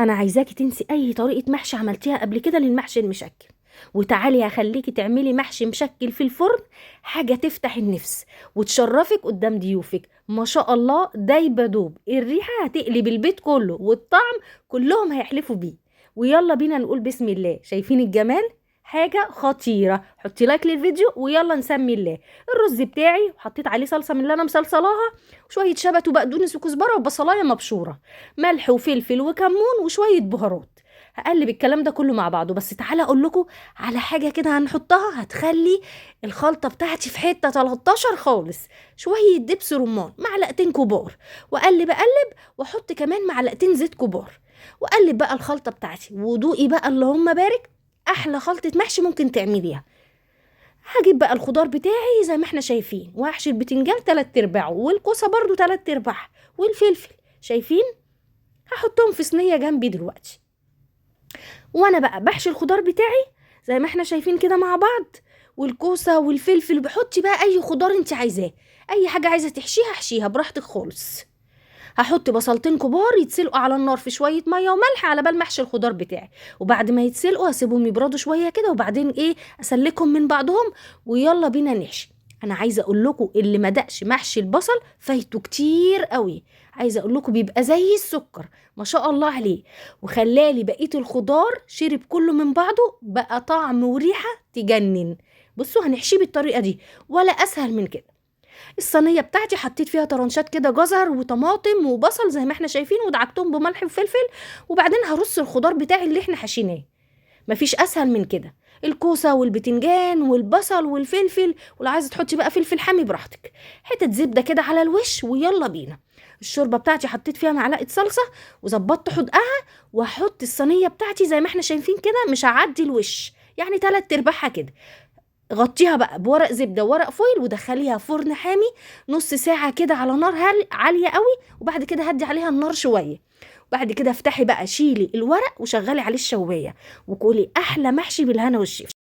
انا عايزاكي تنسي اي طريقه محشي عملتيها قبل كده للمحشي المشكل، وتعالي هخليكي تعملي محشي مشكل في الفرن، حاجه تفتح النفس وتشرفك قدام ضيوفك. ما شاء الله دايبه دوب، الريحه هتقلب البيت كله والطعم كلهم هيحلفوا بيه. ويلا بينا نقول بسم الله. شايفين الجمال؟ حاجه خطيره. حطي لايك للفيديو ويلا نسمي الله. الرز بتاعي وحطيت عليه صلصه من اللي انا مصلصلاها، وشويه شبت وبقدونس وكزبره وبصلايه مبشوره، ملح وفلفل وكمون وشويه بهارات. هقلب الكلام ده كله مع بعضه. بس تعالى اقول لكم على حاجه كده هنحطها هتخلي الخلطه بتاعتي في حته 13 خالص. شويه دبس رمان معلقتين كبار، واقلب واحط كمان معلقتين زيت كبار، واقلب بقى الخلطه بتاعتي ودوقي بقى اللهم بارك. احلى خلطه محشي ممكن تعمليها. هجيب بقى الخضار بتاعي زي ما احنا شايفين، وهحشي البتنجان 3/4 والكوسه برضو 3/4 والفلفل. شايفين؟ هحطهم في صينيه جنبي دلوقتي، وانا بقى بحشي الخضار بتاعي زي ما احنا شايفين كده مع بعض، والكوسه والفلفل. بحطي بقى اي خضار انت عايزاه، اي حاجه عايزه تحشيها احشيها براحتك خالص. هحط بصلتين كبار يتسلقوا على النار في شويه ميه وملح على بال ما احشي الخضار بتاعي، وبعد ما يتسلقوا هسيبهم يبردوا شويه كده، وبعدين اسلكهم من بعضهم ويلا بينا نحشي. انا عايزه اقول لكم اللي ما دقش محشي البصل فايته كتير قوي. عايزه اقول لكم بيبقى زي السكر، ما شاء الله عليه، وخلالي بقيه الخضار شرب كله من بعضه، بقى طعم وريحه تجنن. بصوا هنحشيه بالطريقه دي، ولا اسهل من كده. الصينيه بتاعتي حطيت فيها طرنشات كده جزر وطماطم وبصل زي ما احنا شايفين، ودعكتهم بملح وفلفل، وبعدين هرص الخضار بتاعي اللي احنا حشيناه. مفيش اسهل من كده. الكوسه والبتنجان والبصل والفلفل، ولو عايزه تحطي بقى فلفل حامي براحتك. حته زبده كده على الوش ويلا بينا. الشوربه بتاعتي حطيت فيها معلقه صلصه وظبطت حدقها، واحط الصينيه بتاعتي زي ما احنا شايفين كده، مش هعدي الوش، يعني 3/4 كده. غطيها بقى بورق زبده وورق فويل ودخليها فرن حامي نص ساعه كده على نار عاليه قوي، وبعد كده هدي عليها النار شويه. وبعد كده افتحي بقى، شيلي الورق وشغلي عليه الشوايه، وكلي احلى محشي بالهنا والشفا.